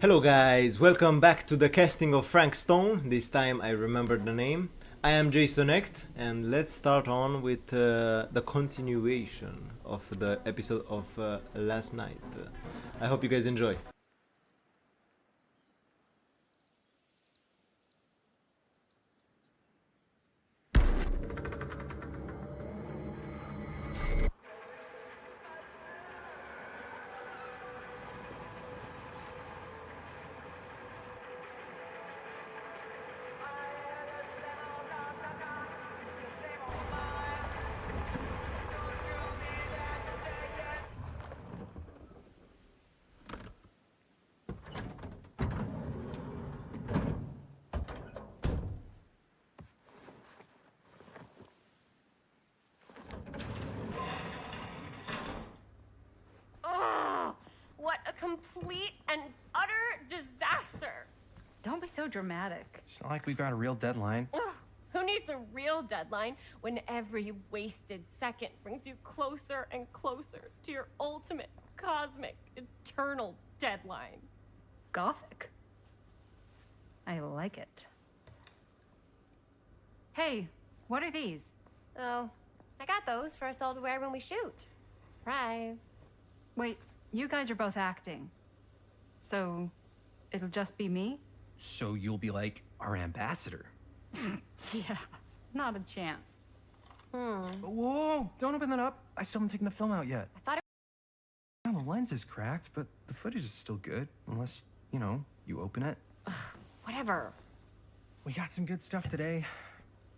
Hello guys, welcome back to the casting of Frank Stone. This time I remembered the name. I am Jason Echt, and let's start on with the continuation of the episode of last night. I hope you guys enjoy. What a complete and utter disaster! Don't be so dramatic. It's not like we've got a real deadline. Ugh, who needs a real deadline when every wasted second brings you closer and closer to your ultimate, cosmic, eternal deadline? Gothic. I like it. Hey, what are these? Oh, I got those for us all to wear when we shoot. Surprise. Wait, you guys are both acting. So, it'll just be me? So you'll be like our ambassador. Yeah, not a chance. Whoa, don't open that up. I still haven't taken the film out yet. I thought it Yeah, the lens is cracked, but the footage is still good. Unless, you open it. Whatever. We got some good stuff today.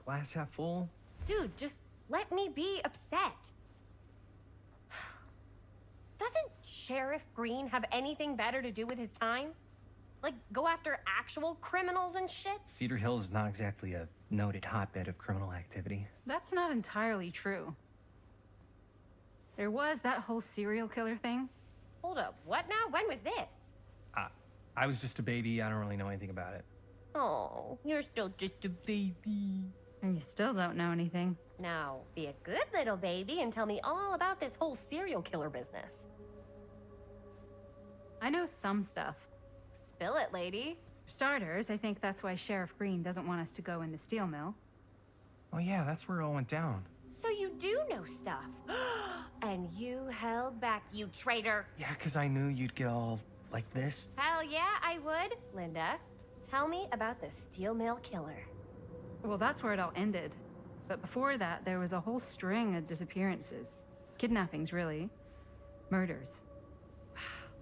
Glass half full. Dude, just let me be upset. Doesn't Sheriff Green have anything better to do with his time? Like, go after actual criminals and shit? Cedar Hills is not exactly a noted hotbed of criminal activity. That's not entirely true. There was that whole serial killer thing. Hold up, what now? When was this? I was just a baby. I don't really know anything about it. Oh, you're still just a baby. And you still don't know anything. Now, be a good little baby and tell me all about this whole serial killer business. I know some stuff. Spill it, lady. For starters, I think that's why Sheriff Green doesn't want us to go in the steel mill. Oh yeah, that's where it all went down. So you do know stuff. And you held back, you traitor. Yeah, because I knew you'd get all like this. Hell yeah, I would. Linda, tell me about the steel mill killer. Well, that's where it all ended. But before that, there was a whole string of disappearances. Kidnappings, really. Murders.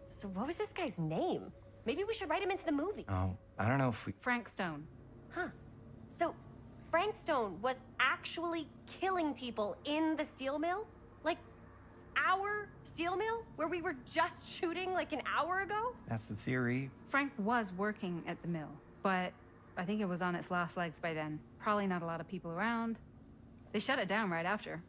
So what was this guy's name? Maybe we should write him into the movie. Oh, I don't know if we... Frank Stone. Huh. So Frank Stone was actually killing people in the steel mill? Like, our steel mill? Where we were just shooting like an hour ago? That's the theory. Frank was working at the mill, but I think it was on its last legs by then. Probably not a lot of people around. They shut it down right after.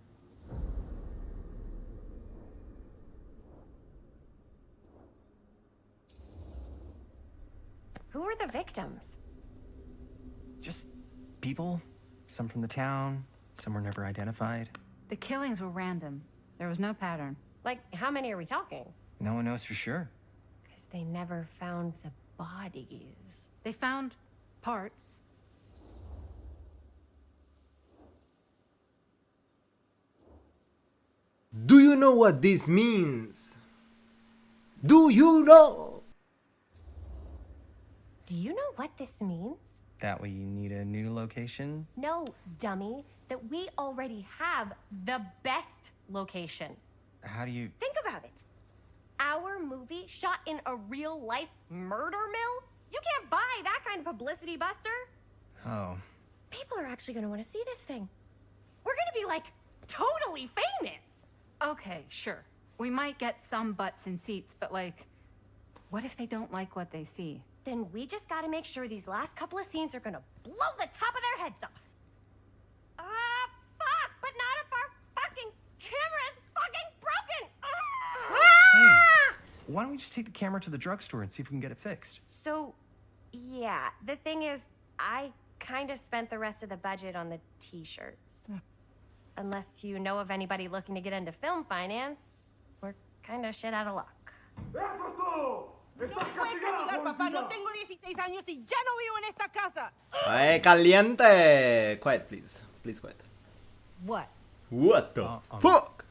Who were the victims? Just people. Some from the town. Some were never identified. The killings were random. There was no pattern. Like, how many are we talking? No one knows for sure. Because they never found the bodies. They found parts. Do you know what this means? Do you know? Do you know what this means? That we need a new location? No, dummy. That we already have the best location. How do you... Think about it. Our movie shot in a real-life murder mill? You can't buy that kind of publicity, Buster. Oh. People are actually gonna want to see this thing. We're gonna be, like, totally famous. Okay, sure. We might get some butts in seats, but like, what if they don't like what they see? Then we just gotta make sure these last couple of scenes are gonna blow the top of their heads off. Fuck! But not if our fucking camera is fucking broken! Hey, why don't we just take the camera to the drugstore and see if we can get it fixed? So, yeah, the thing is, I kinda spent the rest of the budget on the t-shirts. Unless you know of anybody looking to get into film finance, we're kinda shit out of luck. No me puedes castigar, papá. No tengo 16 años y ya no vivo en esta casa. Hey, caliente! Quiet, please. Please, quiet. What? What the fuck?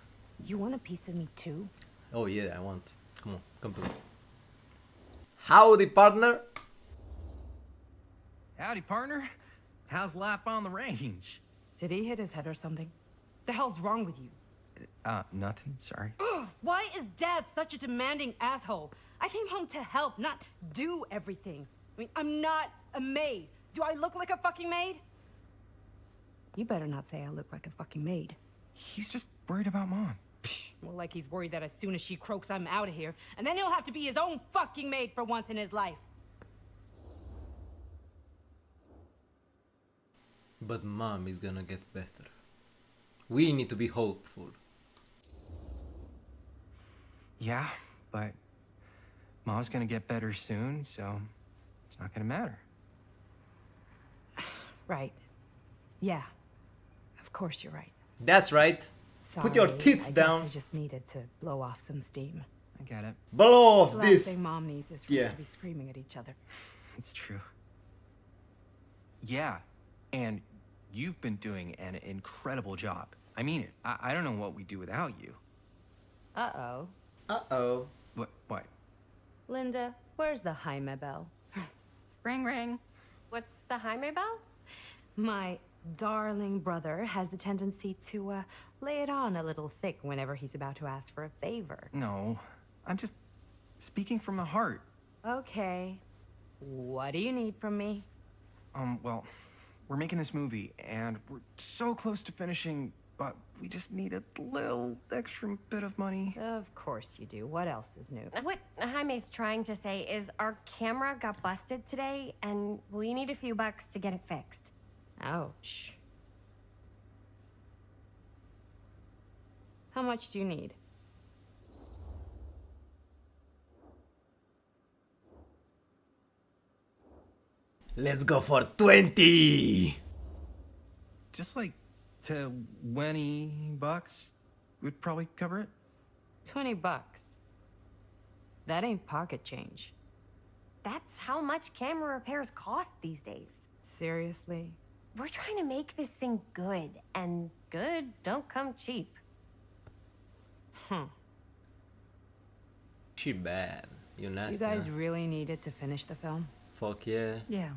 You want a piece of me too? Oh yeah, I want. Come on, come to me. Howdy, partner. Howdy, partner. How's life on the range? Did he hit his head or something? The hell's wrong with you? Nothing. Sorry. Ugh, why is Dad such a demanding asshole? I came home to help, not do everything. I mean, I'm not a maid. Do I look like a fucking maid? You better not say I look like a fucking maid. He's just worried about Mom. More like he's worried that as soon as she croaks, I'm out of here. And then he'll have to be his own fucking maid for once in his life. But Mom is gonna get better. We need to be hopeful. Yeah, but Mom's gonna get better soon, so it's not gonna matter. Right. Yeah. Of course you're right. That's right. Put your Sorry, tits I down. guess I just needed to blow off some steam. I get it. Blow off The last this. thing Mom needs is for Yeah. us to be screaming at each other. It's true. Yeah, and you've been doing an incredible job. I mean it. I don't know what we'd do without you. Uh-oh. Uh-oh. What? Linda, where's the Jaime bell? Ring, ring. What's the Jaime bell? My darling brother has the tendency to, lay it on a little thick whenever he's about to ask for a favor. No, I'm just speaking from the heart. Okay. What do you need from me? Well, we're making this movie, and we're so close to finishing, but we just need a little extra bit of money. Of course you do. What else is new? What Jaime's trying to say is our camera got busted today, and we need a few bucks to get it fixed. Ouch. How much do you need? Let's go for 20. Just like $20 would probably cover it. 20 bucks. That ain't pocket change. That's how much camera repairs cost these days. Seriously? We're trying to make this thing good, and good don't come cheap. Huh. She bad. You nasty. You guys huh? really needed to finish the film? Fuck yeah. Yeah.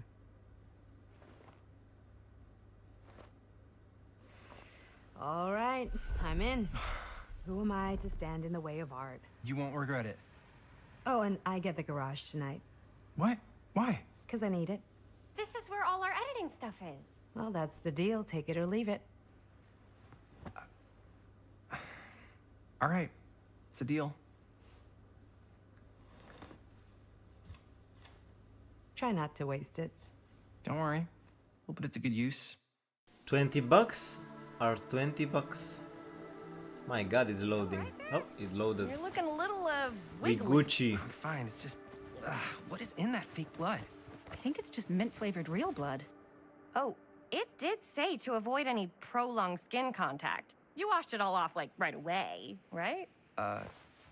All right, I'm in. Who am I to stand in the way of art? You won't regret it. Oh, and I get the garage tonight, What? Why? 'cause I need it. This is where all our editing stuff is. Well, that's the deal. Take it or leave it. All right, it's a deal. Try not to waste it. Don't worry, we'll put it to good use. 20 bucks are 20 bucks. My god, it's loading. Oh, it loaded. You're looking a little, We wiggly. Gucci. I'm fine. It's just, what is in that fake blood? I think it's just mint-flavored real blood. Oh, it did say to avoid any prolonged skin contact. You washed it all off, like, right away, right?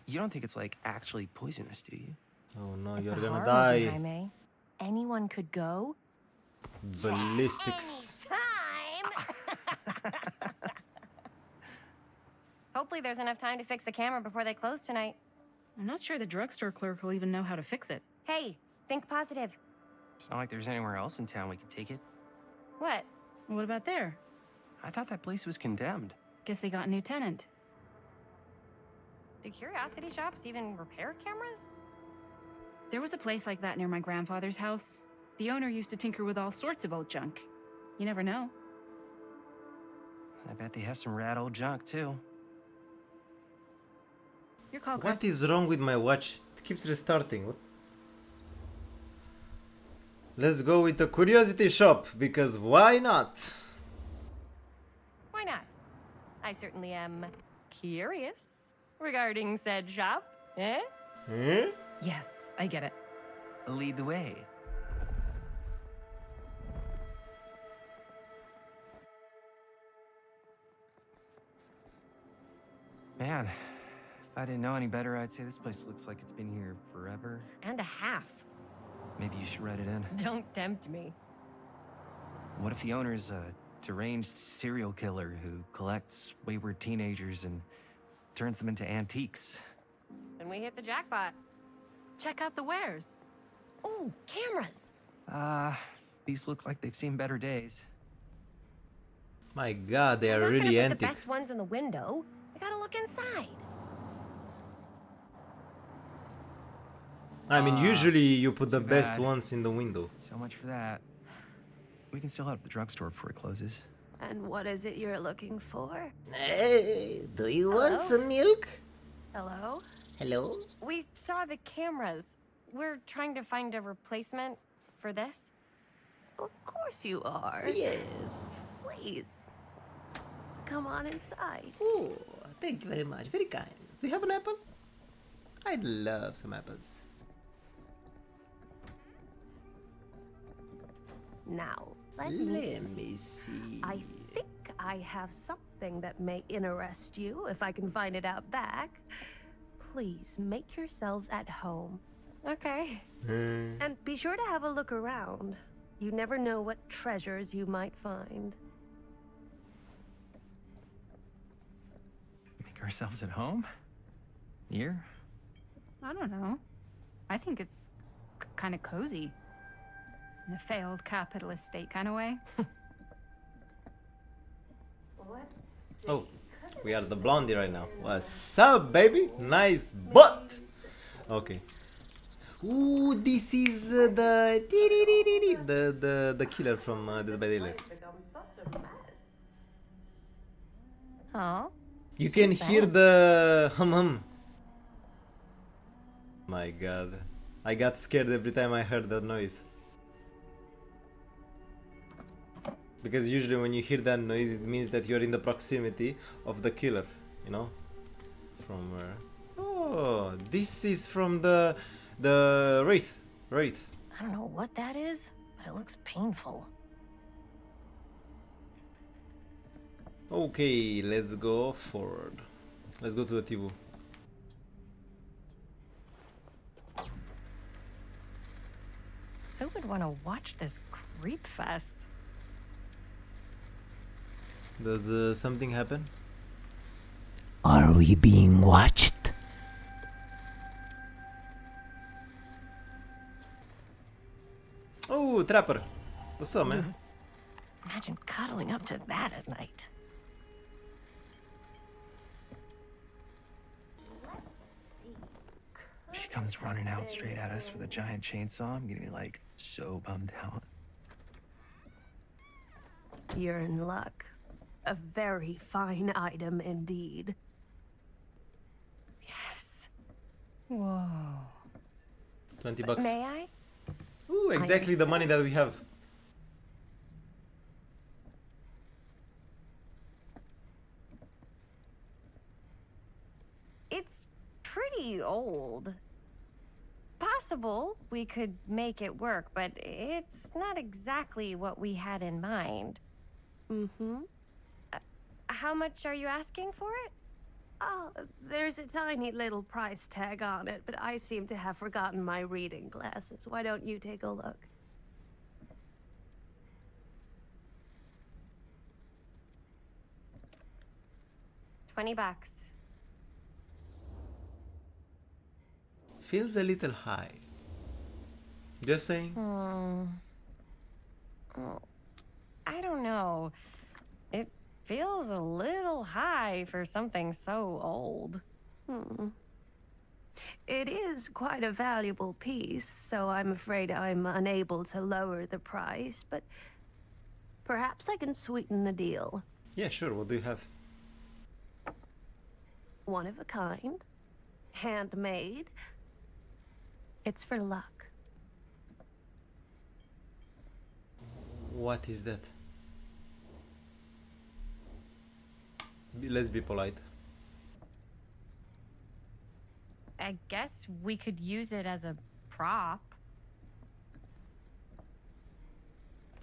You don't think it's like actually poisonous, do you? Oh no, It's you're a gonna horror movie, die. Jaime. Anyone could go. Ballistics. Time. Hopefully there's enough time to fix the camera before they close tonight. I'm not sure the drugstore clerk will even know how to fix it. Hey, think positive. It's not like there's anywhere else in town we could take it. What? What about there? I thought that place was condemned. Guess they got a new tenant. Do curiosity shops even repair cameras? There was a place like that near my grandfather's house. The owner used to tinker with all sorts of old junk. You never know. I bet they have some rad old junk, too. Your call, What Chris. is wrong with my watch? It keeps restarting. What? Let's go with the curiosity shop, because why not? Why not? I certainly am curious regarding said shop. Eh? Eh? Yes, I get it. Lead the way. Man, If I didn't know any better, I'd say this place looks like it's been here forever. And a half. Maybe you should write it in. Don't tempt me. What if the owner's a deranged serial killer who collects wayward teenagers and turns them into antiques? Then we hit the jackpot. Check out the wares. Ooh, cameras. These look like they've seen better days. My God, they I'm are not really gonna put the antique. best ones in the window. I gotta look inside. I mean, usually you put the too best bad. ones in the window. So much for that. We can still head to the drugstore before it closes. And what is it you're looking for? Hey, do you want Hello? some milk? Hello? Hello? We saw the cameras. We're trying to find a replacement for this. Of course you are. Yes. Please. Come on inside. Oh, thank you very much. Very kind. Do you have an apple? I'd love some apples. Now, let me Let see. me see. I think I have something that may interest you if I can find it out back. Please make yourselves at home. Okay. And be sure to have a look around. You never know what treasures you might find. Make ourselves at home? Here? I don't know. I think it's kind of cozy. In a failed capitalist state kind of way. Oh, we are the blondie right now. What's up, baby? Nice butt. Okay. Ooh, this is the killer from Dead by Daylight. Oh. You can hear the hum. My God, I got scared every time I heard that noise. Because usually when you hear that noise, it means that you're in the proximity of the killer, you know? From where? Oh, this is from the Wraith. Wraith. I don't know what that is, but it looks painful. Okay, let's go forward. Let's go to the Tibu. Who would want to watch this creep fest? Does something happen? Are we being watched? Oh, Trapper. What's up, man? Imagine cuddling up to that at night. If she comes running out straight at us with a giant chainsaw, I'm gonna be like so bummed out. You're in luck. A very fine item indeed. Yes. Whoa. 20 bucks. May I? Ooh, exactly the money that we have. It's pretty old. Possible we could make it work, but it's not exactly what we had in mind. Mm-hmm. How much are you asking for it? Oh, there's a tiny little price tag on it, but I seem to have forgotten my reading glasses. Why don't you take a look? $20. Feels a little high. Just saying. I don't know. It feels a little high for something so old. It is quite a valuable piece, so I'm afraid I'm unable to lower the price, but perhaps I can sweeten the deal. Yeah, sure. What do you have? One of a kind, handmade. It's for luck. What is that? Let's be polite. I guess we could use it as a prop.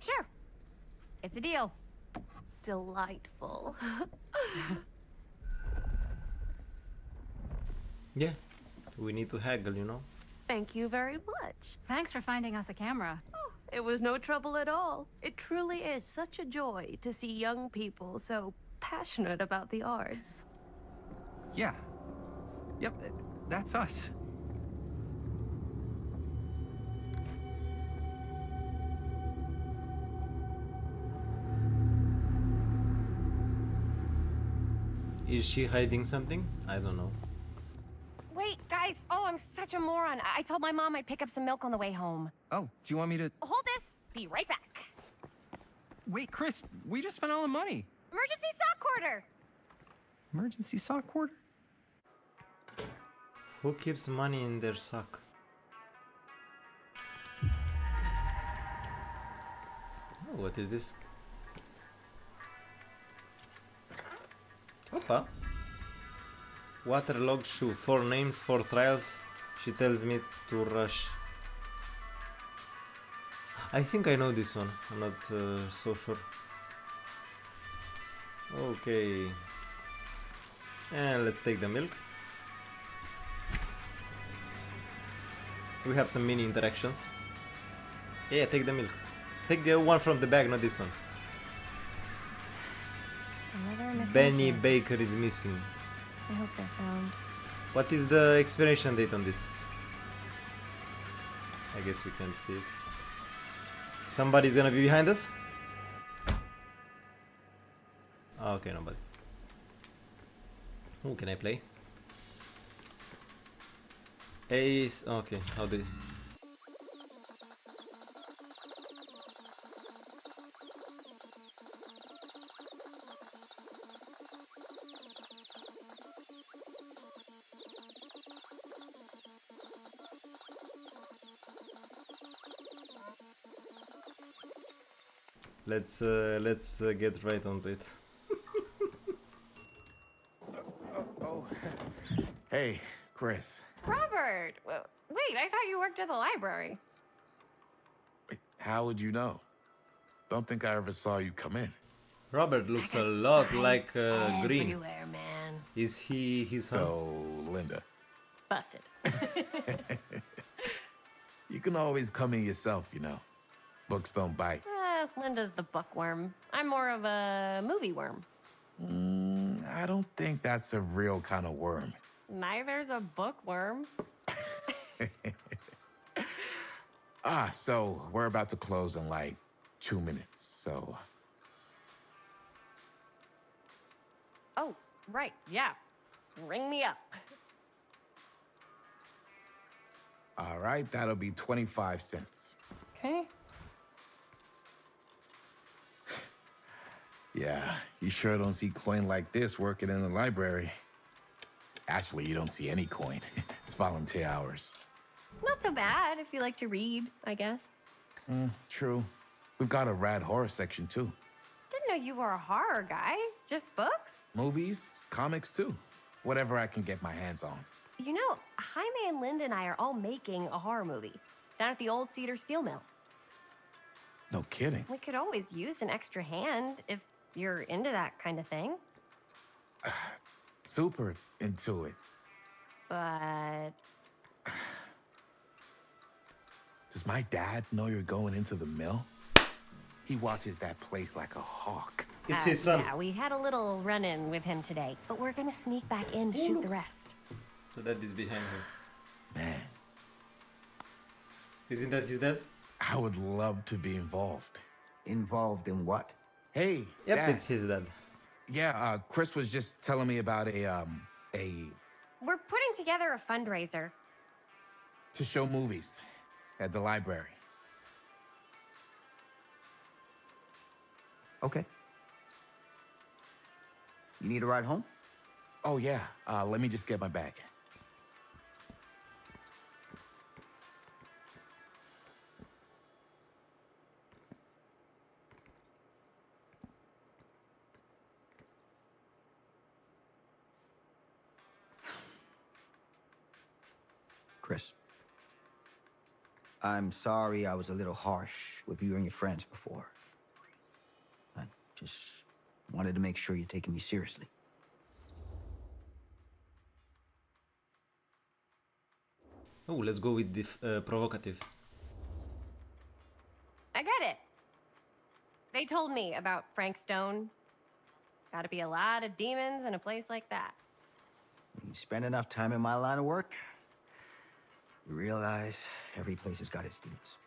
Sure. It's a deal. Delightful. Yeah, we need to haggle, you know. Thank you very much. Thanks for finding us a camera. Oh, it was no trouble at all. It truly is such a joy to see young people so passionate about the arts. Yeah. Yep, that's us. Is she hiding something? I don't know. Wait, guys. Oh, I'm such a moron. I told my mom I'd pick up some milk on the way home. Oh, do you want me to... Hold this. Be right back. Wait, Chris, we just spent all the money. Emergency sock quarter. Emergency sock quarter? Who keeps money in their sock? Oh, what is this? Opa. Waterlogged shoe. 4 names, 4 trials. She tells me to rush. I think I know this one. I'm not so sure. Okay. And let's take the milk. We have some mini interactions. Yeah, take the milk. Take the one from the bag, not this one. Another missing Benny kid. Baker is missing. I hope they're found. What is the expiration date on this? I guess we can't see it. Somebody's gonna be behind us? Oh, okay, nobody. Who can I play? Ace. Okay, how did? Let's get right onto it. Oh, hey, Chris. Robert! Wait, I thought you worked at the library. Wait, how would you know? Don't think I ever saw you come in. Robert looks a lot like Green. Everywhere, man. Is he his son? So, Linda, Busted. you can always come in yourself, you know. Books don't bite. Linda's the bookworm. I'm more of a movie worm. I don't think that's a real kind of worm. Neither's a bookworm. So we're about to close in like 2 minutes, so... Oh, right, yeah. Ring me up. All right, that'll be 25 cents. Okay. Yeah, you sure don't see coin like this working in the library. Actually, you don't see any coin. It's volunteer hours. Not so bad if you like to read, I guess. True. We've got a rad horror section, too. Didn't know you were a horror guy. Just books? Movies, comics, too. Whatever I can get my hands on. You know, Jaime and Linda and I are all making a horror movie down at the old Cedar Steel mill. No kidding. We could always use an extra hand if you're into that kind of thing. Super into it. But Does my dad know you're going into the mill? He watches that place like a hawk. It's his son. yeah, we had a little run-in with him today, but we're gonna sneak back in to shoot the rest. So that is behind him. Man, Isn't that his dad? I would love to be involved. Involved in what? Hey, Yep, Dad. it's his dad. Yeah, Chris was just telling me about We're putting together a fundraiser. to show movies at the library. Okay. You need a ride home? Oh yeah, let me just get my bag. Chris. I'm sorry I was a little harsh with you and your friends before. I just wanted to make sure you're taking me seriously. Oh, let's go with the provocative. I get it. They told me about Frank Stone. Gotta be a lot of demons in a place like that. You spend enough time in my line of work, you realize every place has got its demons.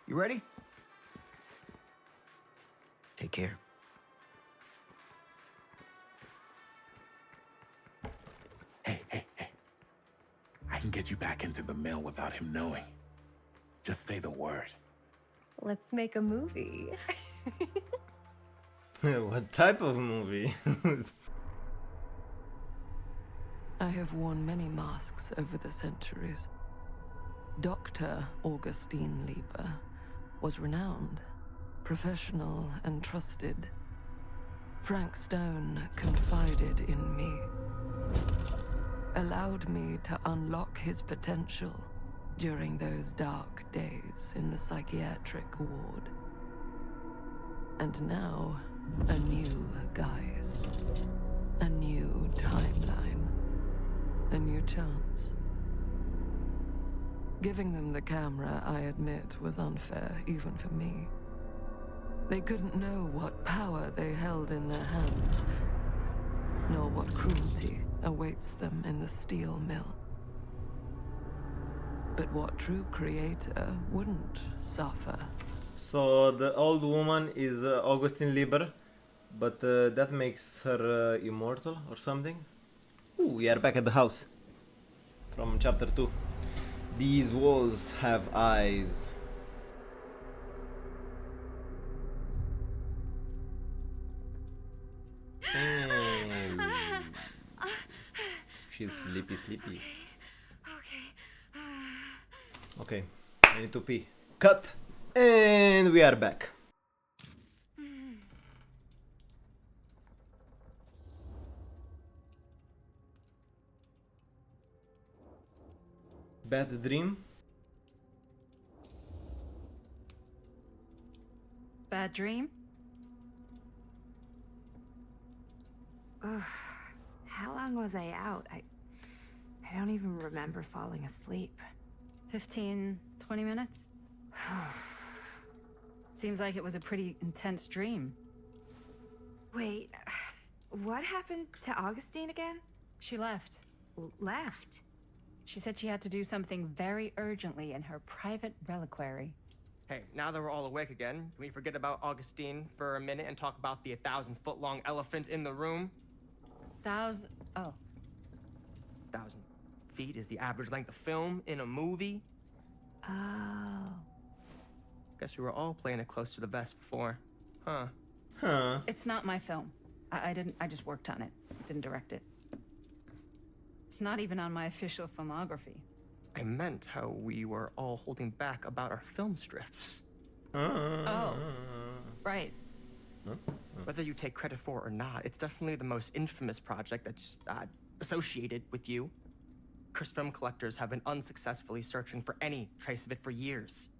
You ready? Take care. Hey. I can get you back into the mill without him knowing. Just say the word. Let's make a movie. What type of movie? I have worn many masks over the centuries. Dr. Augustine Lieber was renowned, professional, and trusted. Frank Stone confided in me, allowed me to unlock his potential during those dark days in the psychiatric ward. And now, a new guise, a new timeline, a new chance. Giving them the camera, I admit, was unfair, even for me. They couldn't know what power they held in their hands, nor what cruelty awaits them in the steel mill. But what true creator wouldn't suffer? So the old woman is Augustine Lieber, but that makes her immortal or something. Ooh, we are back at the house from chapter 2. These walls have eyes. Hey. She's sleepy. Okay, I need to pee. Cut! And we are back. Bad dream? Bad dream? Ugh. How long was I out? I don't even remember falling asleep. 15, 20 minutes? Seems like it was a pretty intense dream. Wait, what happened to Augustine again? She left. Left? She said she had to do something very urgently in her private reliquary. Hey, now that we're all awake again, can we forget about Augustine for a minute and talk about the 1,000-foot-long elephant in the room? Oh. 1,000 feet is the average length of film in a movie. Oh. Guess we were all playing it close to the vest before. Huh. It's not my film. I just worked on it. Didn't direct it. It's not even on my official filmography. I meant how we were all holding back about our film strips. Oh. Right. Whether you take credit for it or not, it's definitely the most infamous project that's associated with you. Cursed film collectors have been unsuccessfully searching for any trace of it for years.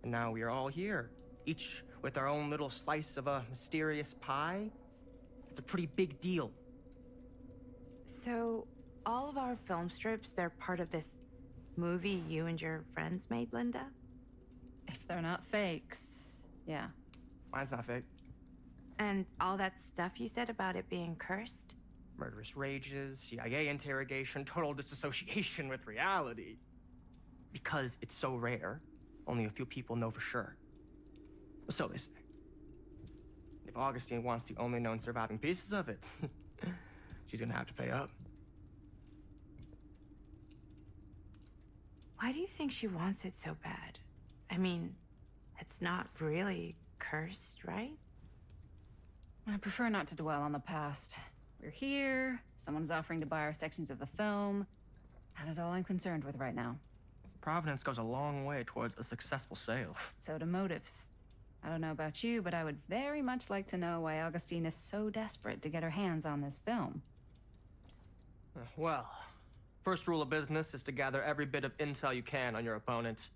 And now we are all here, each with our own little slice of a mysterious pie. It's a pretty big deal. So, all of our film strips, they're part of this movie you and your friends made, Linda? If they're not fakes, yeah. Mine's not fake. And all that stuff you said about it being cursed? Murderous rages, CIA interrogation, total disassociation with reality. Because it's so rare, only a few people know for sure. So they say. If Augustine wants the only known surviving pieces of it, she's gonna have to pay up. Why do you think she wants it so bad? I mean, it's not really cursed, right? I prefer not to dwell on the past. We're here, someone's offering to buy our sections of the film. That is all I'm concerned with right now. Providence goes a long way towards a successful sale. So do motives. I don't know about you, but I would very much like to know why Augustine is so desperate to get her hands on this film. Well, first rule of business is to gather every bit of intel you can on your opponent.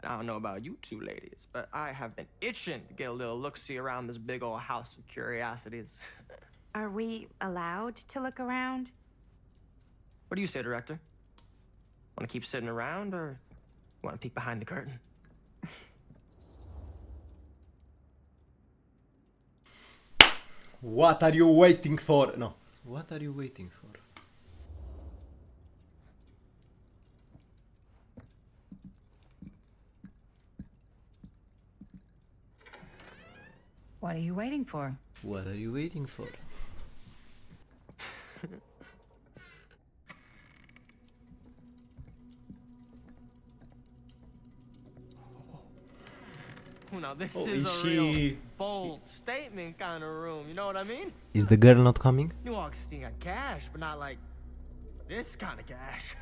And I don't know about you two ladies, but I have been itching to get a little look-see around this big old house of curiosities. Are we allowed to look around? What do you say, director? Want to keep sitting around, or want to peek behind the curtain? What are you waiting for? No. What are you waiting for? What are you waiting for? What are you waiting for? Now this Oh, is is a she- real bold statement kind of room. You know what I mean? Is the girl not coming? New Augustine got cash, but not like this kind of cash.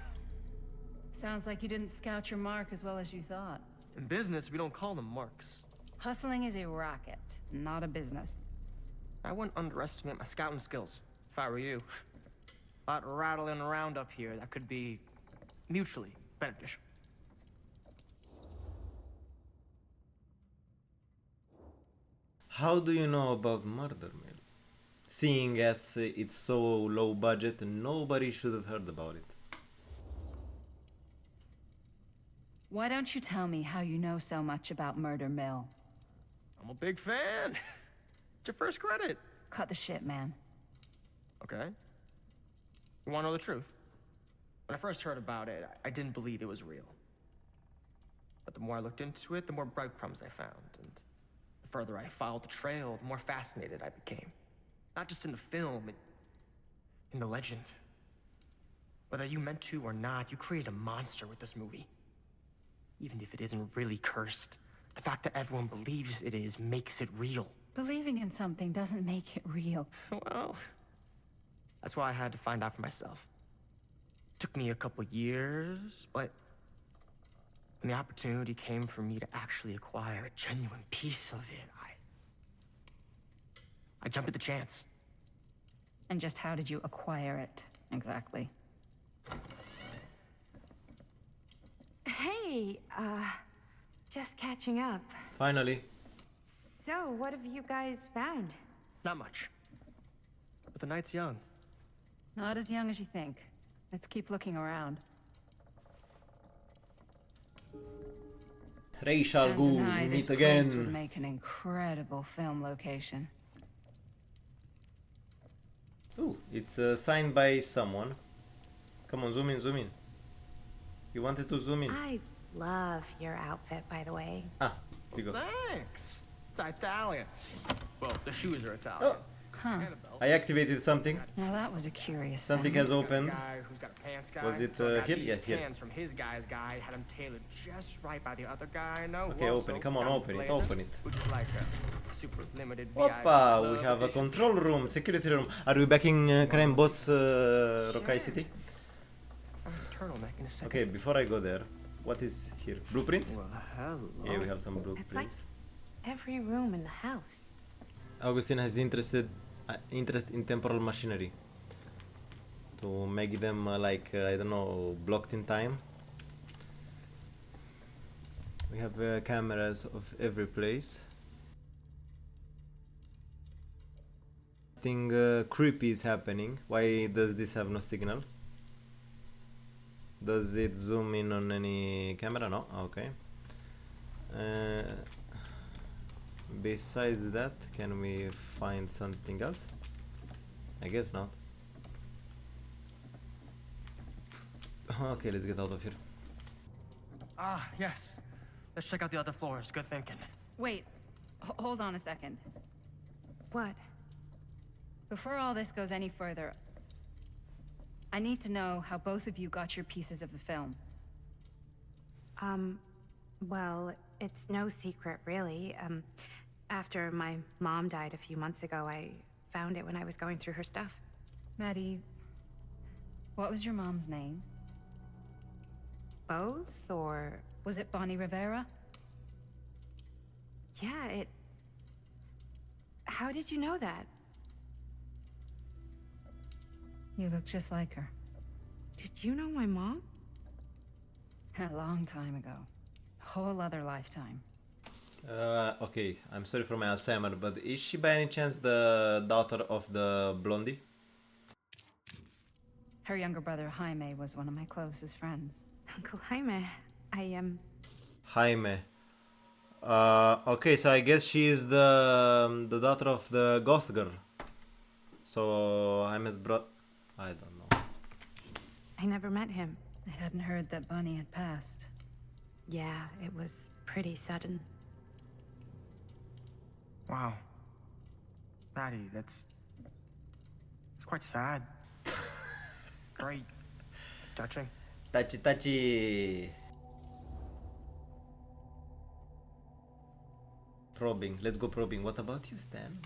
Sounds like you didn't scout your mark as well as you thought. In business, we don't call them marks. Hustling is a racket, not a business. I wouldn't underestimate my scouting skills, if I were you. A lot rattling around up here that could be mutually beneficial. How do you know about Murder Mill? Seeing as it's so low budget, nobody should have heard about it. Why don't you tell me how you know so much about Murder Mill? I'm a big fan. It's your first credit. Cut the shit, man. Okay. You want to know the truth? When I first heard about it, I didn't believe it was real. But the more I looked into it, the more breadcrumbs I found. And the further I followed the trail, the more fascinated I became. Not just in the film, in the legend. Whether you meant to or not, you created a monster with this movie. Even if it isn't really cursed, the fact that everyone believes it is makes it real. Believing in something doesn't make it real. Well, that's why I had to find out for myself. Took me a couple years, but when the opportunity came for me to actually acquire a genuine piece of it, I jumped at the chance. And just how did you acquire it, exactly? Hey, just catching up. Finally. So, what have you guys found? Not much. But the night's young. Not as young as you think. Let's keep looking around. Racial Can't Ghoul, deny we this meet place would again. make an incredible film location. Ooh, it's signed by someone. Come on, zoom in, zoom in. You wanted to zoom in. I love your outfit, by the way. Ah, here you go. Thanks. It's Italian. Well, the shoes are Italian. Oh, Huh. And a belt. I activated something. Well, that was a curious Something sound. has opened. Guy who's got a pants guy. Was it, So I got here? these Yeah, here. pants from his guy's guy, had them tailored just right by the other guy I know. who Okay, also open it. Come on, got me open it, blazer, open it. Which is like a super limited VIP Oppa, we club have a edition. control room, security room. Are we back in Crime Boss Rokai City? Found a turtleneck in a second. Okay, before I go there, what is here? Blueprints? Well, hello. Yeah, we have some It's like blueprints. every room in the house. Augustine has interest in temporal machinery to make them I don't know, blocked in time. We have cameras of every place. Something creepy is happening. Why does this have no signal? Does it zoom in on any camera? No. Okay. Besides that, can we find something else? I guess not. Okay, let's get out of here. Ah, yes. Let's check out the other floors. Good thinking. Wait, hold on a second. What? Before all this goes any further, I need to know how both of you got your pieces of the film. Well, it's no secret, really. After my mom died a few months ago, I found it when I was going through her stuff. Maddie, what was your mom's name? Both, or... Was it Bonnie Rivera? Yeah, it... How did you know that? You look just like her. Did you know my mom? A long time ago. A whole other lifetime. Okay, I'm sorry for my Alzheimer, but is she by any chance the daughter of the blondie? Her younger brother, Jaime, was one of my closest friends. Uncle Jaime, Jaime. Okay, so I guess she is the daughter of the goth girl. So Jaime's brother. I don't know. I never met him. I hadn't heard that Bonnie had passed. Yeah, it was pretty sudden. Wow. Maddie, it's quite sad. Very touching. Touchy, touchy. Probing. Let's go probing. What about you, Stan?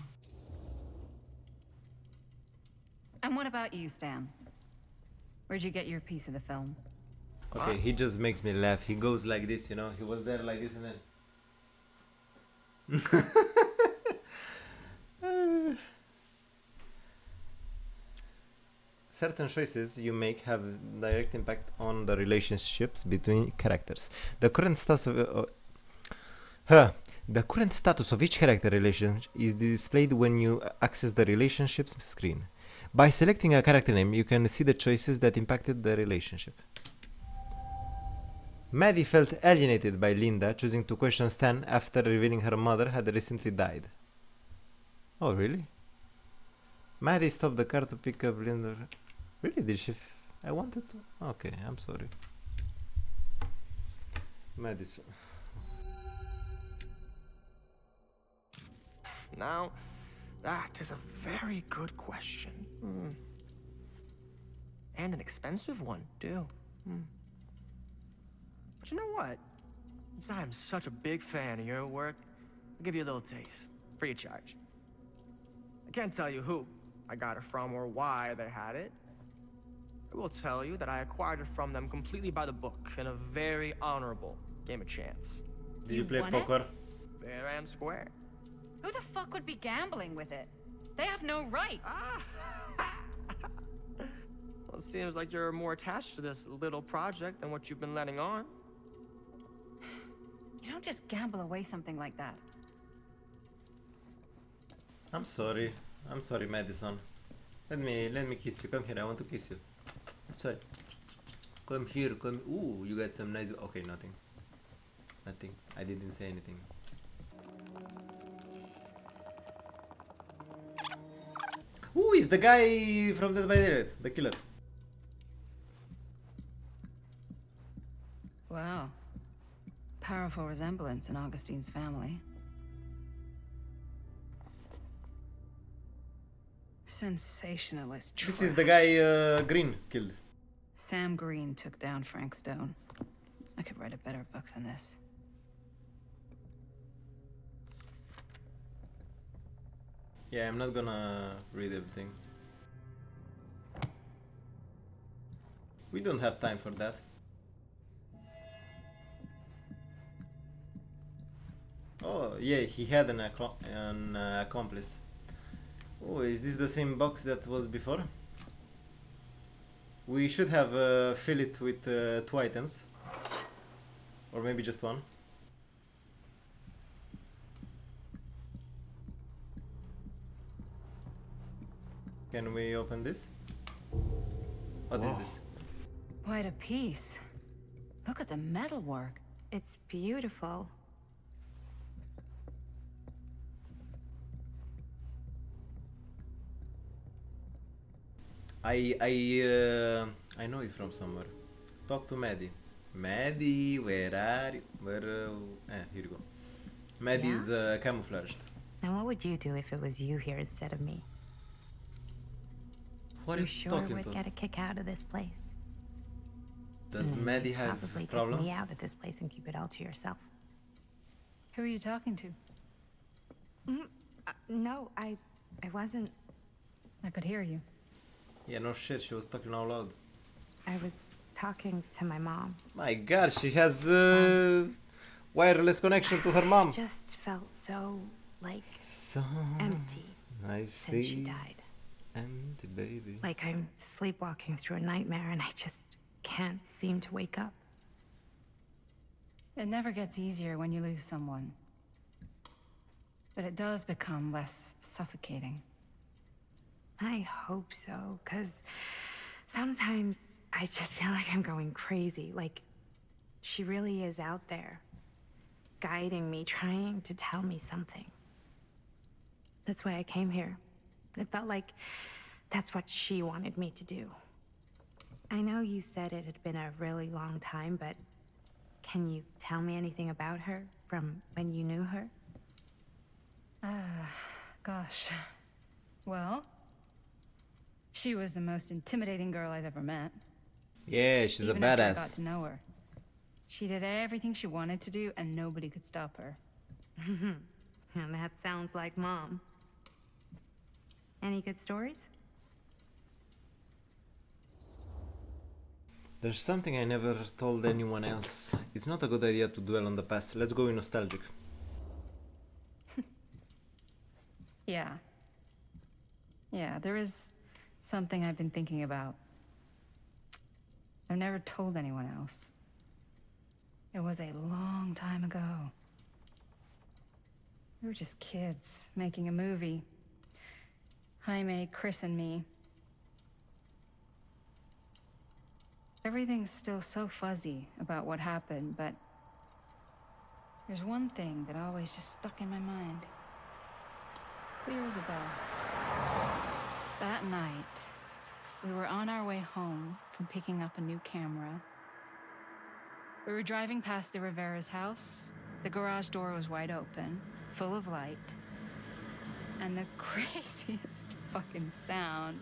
And what about you, Stan? Where'd you get your piece of the film? Okay, he just makes me laugh. He goes like this, you know? He was there like this and then... Certain choices you make have direct impact on the relationships between characters. The current status of each character relation is displayed when you access the relationships screen. By selecting a character name, you can see the choices that impacted the relationship. Maddie felt alienated by Linda choosing to question Stan after revealing her mother had recently died. Oh, really? Maddie stopped the car to pick up Linda. Really? Did she? I wanted to. Okay, I'm sorry. Madison. Now, that is a very good question. And an expensive one, too. But you know what? Since I'm such a big fan of your work, I'll give you a little taste, free of charge. I can't tell you who I got it from or why they had it. I will tell you that I acquired it from them completely by the book in a very honorable game of chance. Did you play won it? poker? Fair and square. Who the fuck would be gambling with it? They have no right. Well, it seems like you're more attached to this little project than what you've been letting on. You don't just gamble away something like that. I'm sorry. I'm sorry, Madison. Let me kiss you. Come here. I want to kiss you. I'm sorry. Come here. Come. Ooh, you got some nice. Okay, nothing. Nothing. I didn't say anything. Who is the guy from Dead by Daylight? The killer. Wow. Powerful resemblance in Augustine's family. Sensationalist trash. This is the guy Green killed. Sam Green took down Frank Stone. I could write a better book than this. Yeah, I'm not gonna read everything. We don't have time for that. Oh, yeah, he had an accomplice. Oh, is this the same box that was before? We should have fill it with 2 items. Or maybe just 1. Can we open this? What is this? Quite a piece. Look at the metalwork. It's beautiful. I know it from somewhere. Talk to Maddie. Maddie, where are you? Here you go. Maddie Yeah? is camouflaged. Now, what would you do if it was you here instead of me? What are You you sure talking would to? get a kick out of this place. Does And then Maddie you'd have probably problems? kick me out of this place and keep it all to yourself. Who are you talking to? No, I wasn't. I could hear you. Yeah, no shit, she was talking out loud. I was talking to my mom. My god, she has wireless connection to her mom. Just felt so, like, So empty I since she feel died. empty, baby. Like I'm sleepwalking through a nightmare and I just can't seem to wake up. It never gets easier when you lose someone. But it does become less suffocating. I hope so, because Sometimes I just feel like I'm going crazy. Like, she really is out there, guiding me, trying to tell me something. That's why I came here. It felt like that's what she wanted me to do. I know you said it had been a really long time, but can you tell me anything about her from when you knew her? Gosh. Well, she was the most intimidating girl I've ever met. Yeah, she's Even a after I badass. got to know her. She did everything she wanted to do, and nobody could stop her. And that sounds like Mom. Any good stories? There's something I never told anyone else. It's not a good idea to dwell on the past. Let's go nostalgic. Yeah. Yeah, there is something I've been thinking about. I've never told anyone else. It was a long time ago. We were just kids, making a movie. Jaime, Chris, and me. Everything's still so fuzzy about what happened, but there's one thing that always just stuck in my mind. Clear as a bell. That night, we were on our way home from picking up a new camera. We were driving past the Rivera's house. The garage door was wide open, full of light. And the craziest fucking sound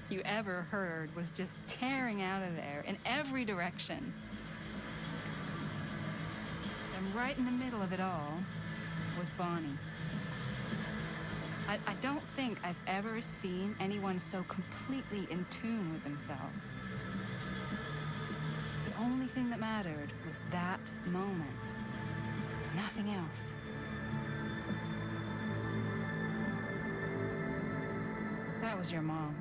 you ever heard was just tearing out of there in every direction. And right in the middle of it all was Bonnie. I don't think I've ever seen anyone so completely in tune with themselves. The only thing that mattered was that moment. Nothing else. That was your mom.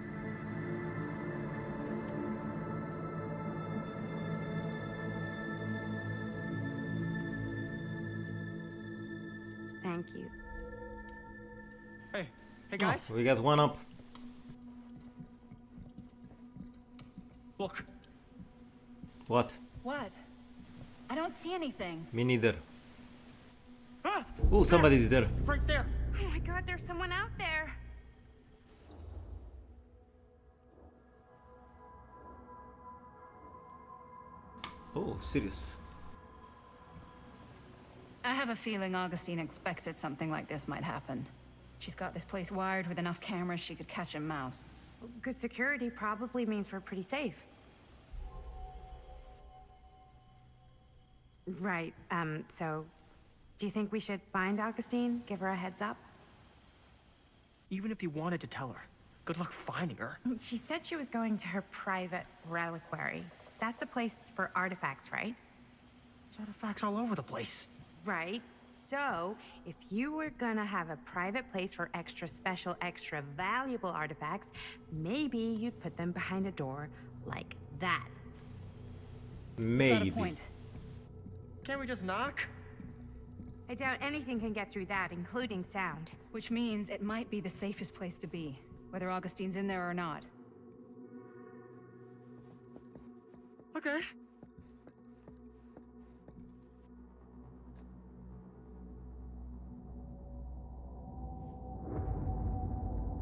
Thank you. Hey guys, We got one up. look. What? What? I don't see anything. Me neither. Ah, Ooh, somebody's there. right there. Oh my god, there's someone out there. Oh, serious. I have a feeling Augustine expected something like this might happen. She's got this place wired with enough cameras she could catch a mouse. Good security probably means we're pretty safe. Right, so do you think we should find Augustine? Give her a heads up? Even if you wanted to tell her, good luck finding her. She said she was going to her private reliquary. That's a place for artifacts, right? There's artifacts all over the place. Right. So, if you were gonna have a private place for extra special, extra valuable artifacts, maybe you'd put them behind a door like that. Maybe. Got a point. Can't we just knock? I doubt anything can get through that, including sound. Which means it might be the safest place to be, whether Augustine's in there or not. Okay.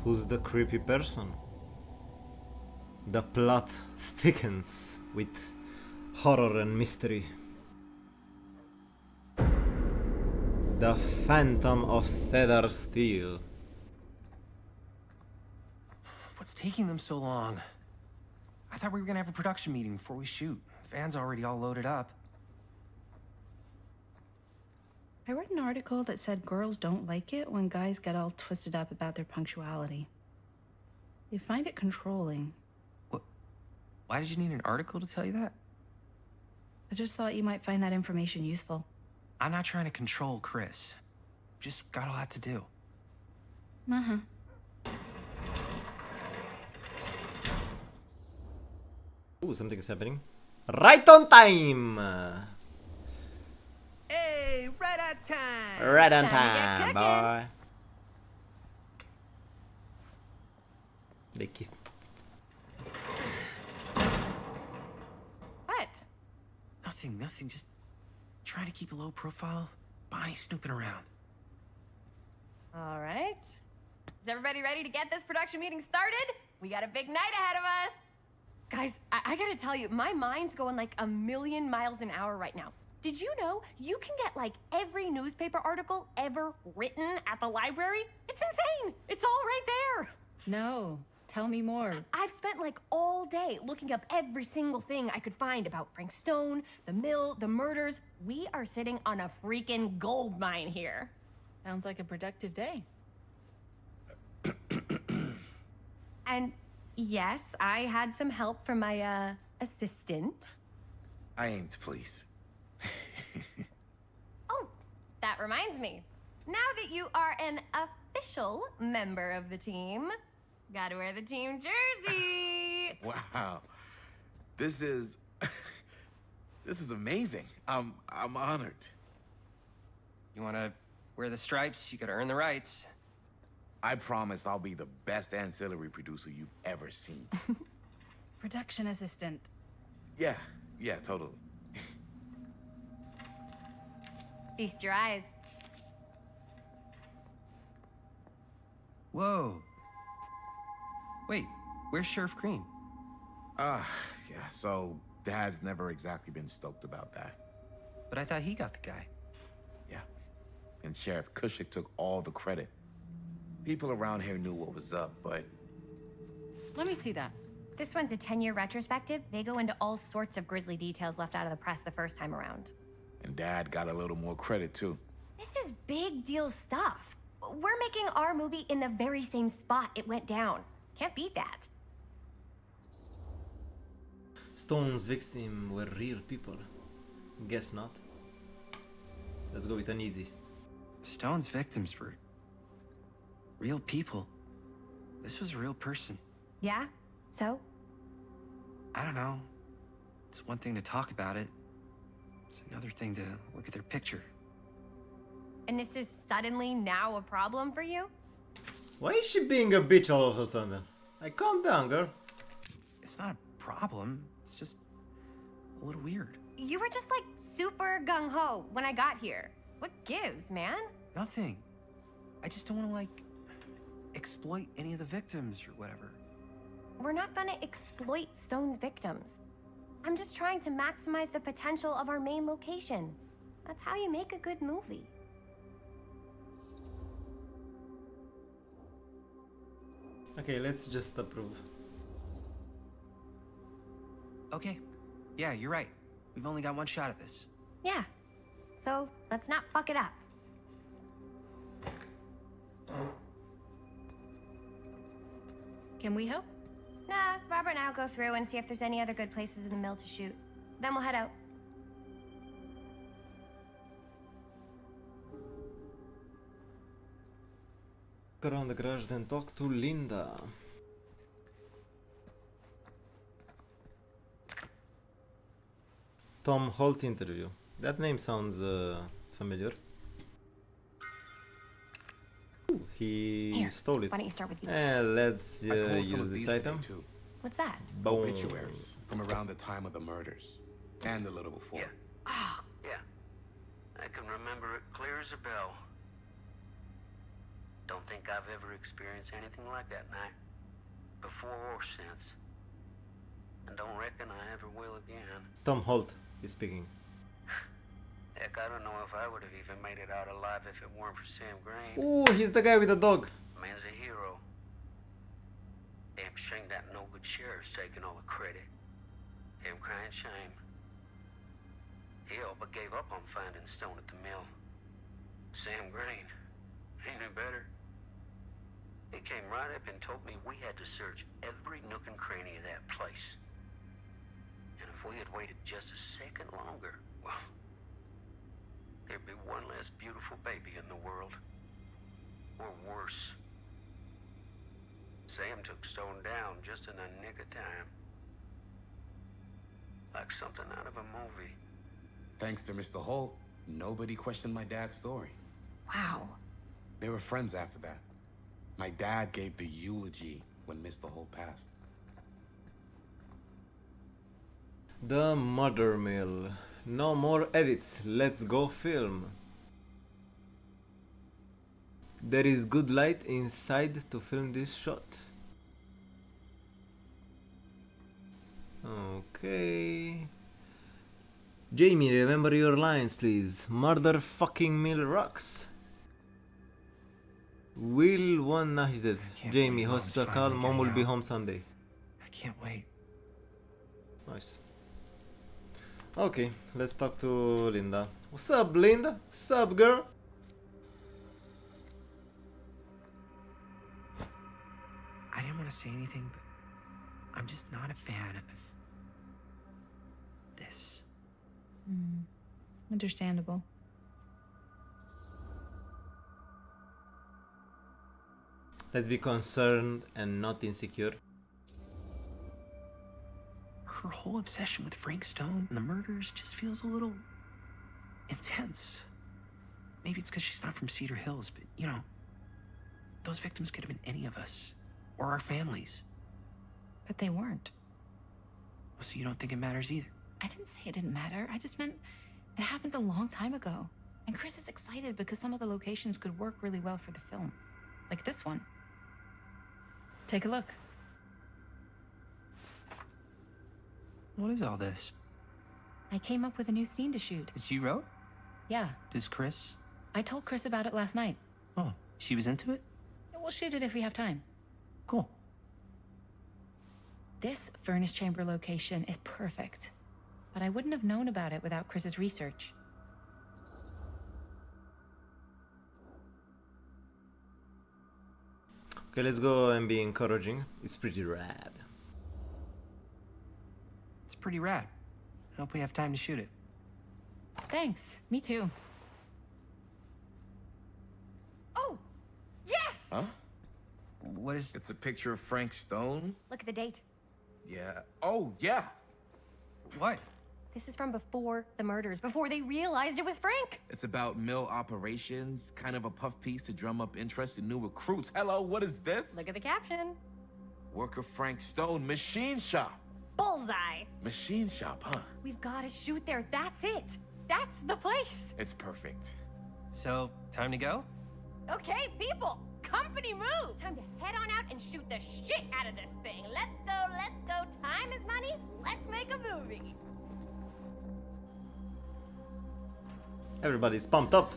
Who's the creepy person? The plot thickens with horror and mystery. The Phantom of Cedar Steel. What's taking them so long? I thought we were gonna have a production meeting before we shoot. Van's already all loaded up. I read an article that said girls don't like it when guys get all twisted up about their punctuality. They find it controlling. What? Why did you need an article to tell you that? I just thought you might find that information useful. I'm not trying to control Chris. Just got a lot to do. Uh-huh. Ooh, something is happening. Right on time! Hey, right on time! Right on Time to get time, cooking. boy. They kissed. Nothing. Just trying to keep a low profile. Bonnie snooping around. All right. Is everybody ready to get this production meeting started? We got a big night ahead of us. Guys, I gotta tell you, my mind's going like a million miles an hour right now. Did you know you can get like every newspaper article ever written at the library? It's insane. It's all right there. No, tell me more. I've spent like all day looking up every single thing I could find about Frank Stone, the mill, the murders. We are sitting on a freaking gold mine here. Sounds like a productive day. And yes, I had some help from my assistant. I aim to please. Oh, that reminds me. Now that you are an official member of the team, gotta wear the team jersey. Wow. This is this is amazing. I'm honored. You wanna wear the stripes? You gotta earn the rights. I promise I'll be the best ancillary producer you've ever seen. Production assistant. Yeah, totally. Feast your eyes. Whoa. Wait, where's Sheriff Green? Yeah, so Dad's never exactly been stoked about that. But I thought he got the guy. Yeah, and Sheriff Cushik took all the credit. People around here knew what was up, but... Let me see that. This one's a 10-year retrospective. They go into all sorts of grisly details left out of the press the first time around. And Dad got a little more credit, too. This is big deal stuff. We're making our movie in the very same spot it went down. Can't beat that. Stone's victims were real people. Guess not. Let's go with an easy. Stone's victims were real people. This was a real person. Yeah? So? I don't know. It's one thing to talk about it. It's another thing to look at their picture. And this is suddenly now a problem for you? Why is she being a bitch all of a sudden? Like, calm down, girl. It's not a problem. It's just a little weird. You were just like super gung-ho when I got here. What gives, man? Nothing. I just don't want to, like, exploit any of the victims or whatever. We're not gonna exploit Stone's victims. I'm just trying to maximize the potential of our main location. That's how you make a good movie. Okay, let's just approve. Okay. Yeah, you're right. We've only got one shot at this. Yeah. So let's not fuck it up. Can we help? Nah, Robert and I'll go through and see if there's any other good places in the mill to shoot. Then we'll head out. Go around the garage, then talk to Linda. Tom Holt interview. That name sounds familiar. Ooh, he Here, stole it. why don't you start with you? I Let's pulled some use of this these item. today, too. What's that? Boom. Obituaries from around the time of the murders. And a little before. Yeah. I can remember it clear as a bell. Don't think I've ever experienced anything like that night. Before or since. And don't reckon I ever will again. Tom Holt is speaking. Heck, I don't know if I would have even made it out alive if it weren't for Sam Green. Ooh, he's the guy with the dog. Man's a hero. Damn shame that no good sheriff's taking all the credit. Damn crying shame. He all but gave up on finding Stone at the mill. Sam Green. He knew better. He came right up and told me we had to search every nook and cranny of that place. And if we had waited just a second longer, well, there'd be one less beautiful baby in the world. Or worse. Sam took Stone down just in the nick of time. Like something out of a movie. Thanks to Mr. Holt, nobody questioned my dad's story. Wow. They were friends after that. My dad gave the eulogy when Mr. Holt passed. The murder mill. No more edits. Let's go film. There is good light inside to film this shot. Okay. Jamie, remember your lines, please. Motherfucking mill rocks. Will one now he's dead. Jamie, hospital call. Mom will be home Sunday. I can't wait. Nice. Okay, let's talk to Linda. What's up, Linda? What's up, girl? I didn't want to say anything, but I'm just not a fan of this. Understandable. Let's be concerned and not insecure. Her whole obsession with Frank Stone and the murders just feels a little intense. Maybe it's because she's not from Cedar Hills, but you know, those victims could have been any of us or our families. But they weren't. So you don't think it matters either? I didn't say it didn't matter. I just meant it happened a long time ago. And Chris is excited because some of the locations could work really well for the film. Like this one. Take a look. What is all this? I came up with a new scene to shoot. That you wrote? Yeah. Does Chris? I told Chris about it last night. Oh, she was into it? We'll shoot it if we have time. Cool. This furnace chamber location is perfect. But I wouldn't have known about it without Chris's research. Okay, let's go and be encouraging. It's pretty rad. It's pretty rad. I hope we have time to shoot it. Thanks. Me too. Oh! Yes! Huh? What is... It's a picture of Frank Stone? Look at the date. Yeah. Oh, yeah. What? This is from before the murders, before they realized it was Frank. It's about mill operations, kind of a puff piece to drum up interest in new recruits. Hello, what is this? Look at the caption. Worker Frank Stone, machine shop. Bullseye. Machine shop, huh? We've got to shoot there. That's it. That's the place. It's perfect. So, time to go? Okay, people. Company move. Time to head on out and shoot the shit out of this thing. Let's go, let's go. Time is money. Let's make a movie. Everybody's pumped up.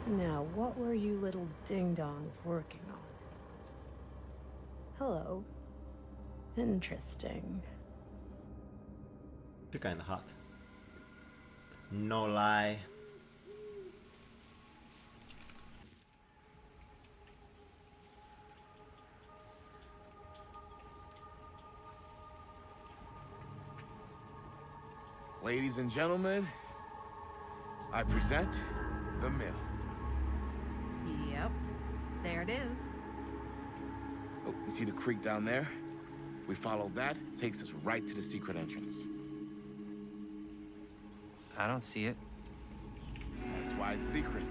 Now, what were you little ding-dongs working on? Hello. Interesting. You're kinda hot. No lie. Ladies and gentlemen, I present the mill. Yep. There it is. Oh, you see the creek down there? We follow that, takes us right to the secret entrance. I don't see it. That's why it's secret.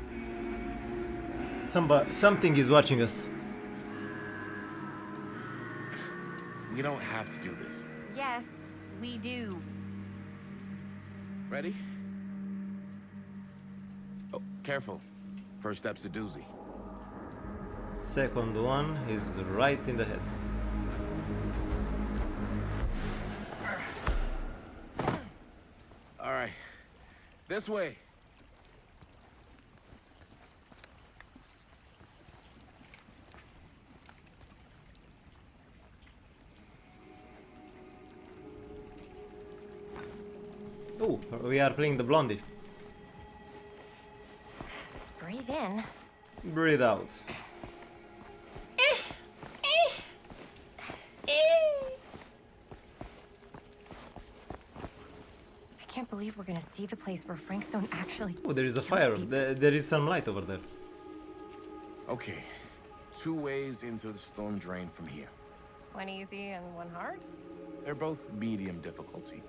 Something is watching us. We don't have to do this. Yes, we do. Ready? Oh, careful. First step's a doozy. Second one is right in the head. All right. This way. Oh, we are playing the blondie. Breathe in. Breathe out. I can't believe we're gonna see the place where Frank Stone actually. Oh, there is a fire. There is some light over there. Okay. 2 ways into the storm drain from here. One easy and one hard? They're both medium difficulty.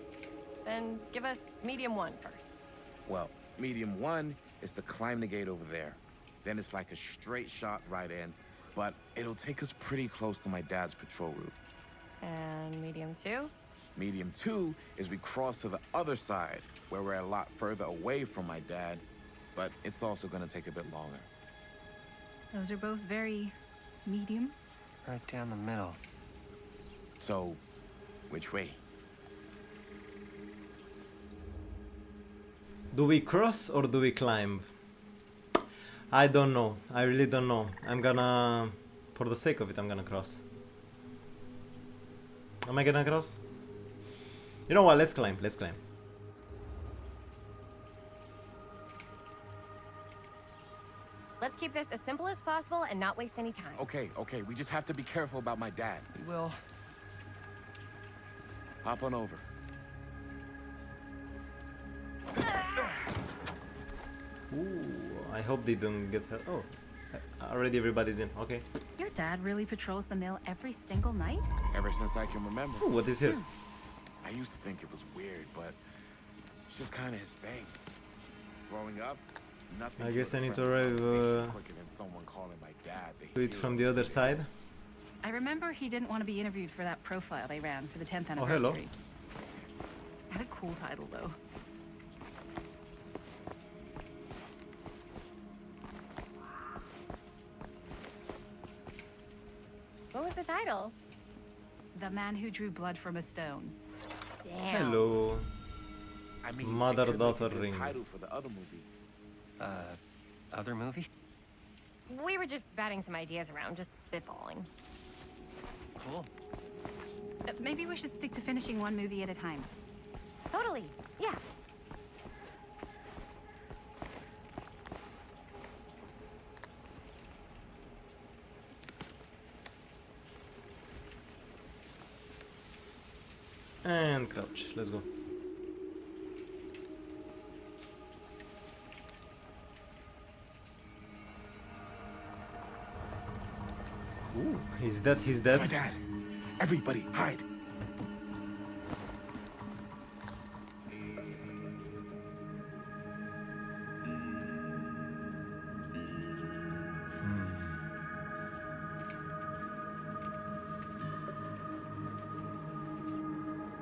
Then give us medium one first. Well, medium 1 is to climb the gate over there. Then it's like a straight shot right in. but it'll take us pretty close to my dad's patrol route. And medium 2? Medium 2 is we cross to the other side, where we're a lot further away from my dad, but it's also gonna take a bit longer. Those are both very medium. Right down the middle. So, which way? Do we cross or do we climb? I don't know. I really don't know. I'm gonna... For the sake of it, I'm gonna cross. Am I gonna cross? You know what? Let's climb. Let's climb. Let's keep this as simple as possible and not waste any time. Okay, okay. We just have to be careful about my dad. We will. Hop on over. Ooh, I hope they don't get hurt. Oh, already everybody's in. Okay. Your dad really patrols the mill every single night? Ever since I can remember. Ooh, what is here? I used to think it was weird, but it's just kind of his thing. Growing up, nothing. I guess I need to arrive arrive quicker than someone calling my dad the do it from the hero other of side. cities. I remember he didn't want to be interviewed for that profile they ran for the 10th Oh, anniversary. hello. Had a cool title, though. What was the title? The Man Who Drew Blood from a Stone. Damn. Hello. I mean, Mother-daughter the ring. title for the other movie. Other movie? We were just batting some ideas around, just spitballing. Cool. Maybe we should stick to finishing one movie at a time. Totally. Yeah. And crouch. Let's go. Ooh, he's dead. He's It's my dead. dad. Everybody, hide.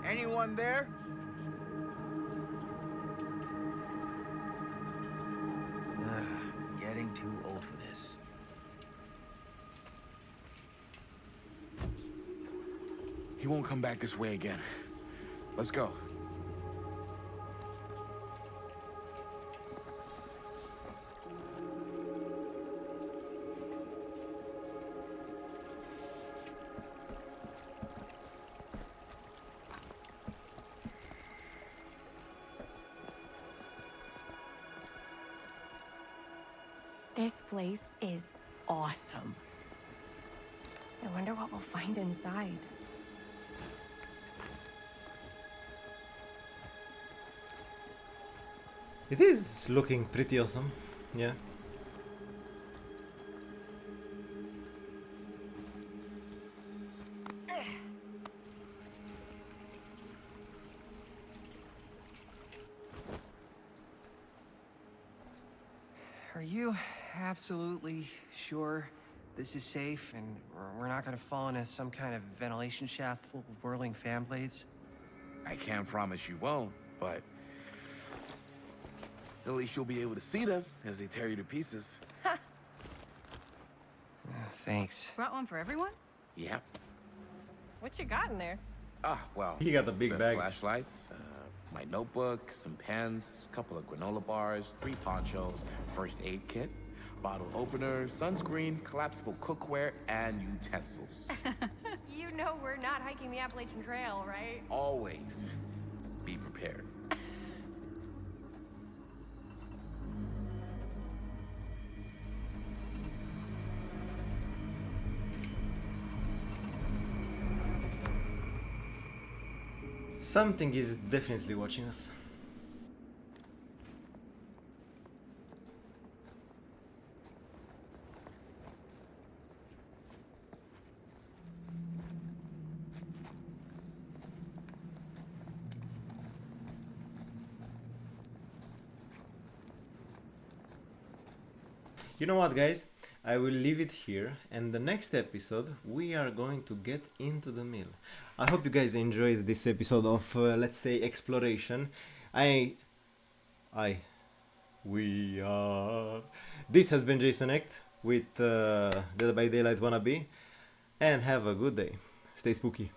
Anyone there? Getting too old for this. He won't come back this way again. Let's go. This place is awesome. I wonder what we'll find inside. It is looking pretty awesome. Yeah. Are you absolutely sure this is safe and we're not gonna fall into some kind of ventilation shaft full of whirling fan blades? I can't promise you won't, but at least you'll be able to see them as they tear you to pieces. Thanks. Brought one for everyone? Yep. What you got in there? Ah, well. He got the big bag. Flashlights, my notebook, some pens, a couple of granola bars, 3 ponchos, first aid kit, bottle opener, sunscreen, collapsible cookware, and utensils. You know we're not hiking the Appalachian Trail, right? Always be prepared. Something is definitely watching us. You know what, guys? I will leave it here, and the next episode we are going to get into the mill. I hope you guys enjoyed this episode of let's say exploration. We are. This has been Jason Act with Dead by Daylight Wannabe, and have a good day. Stay spooky.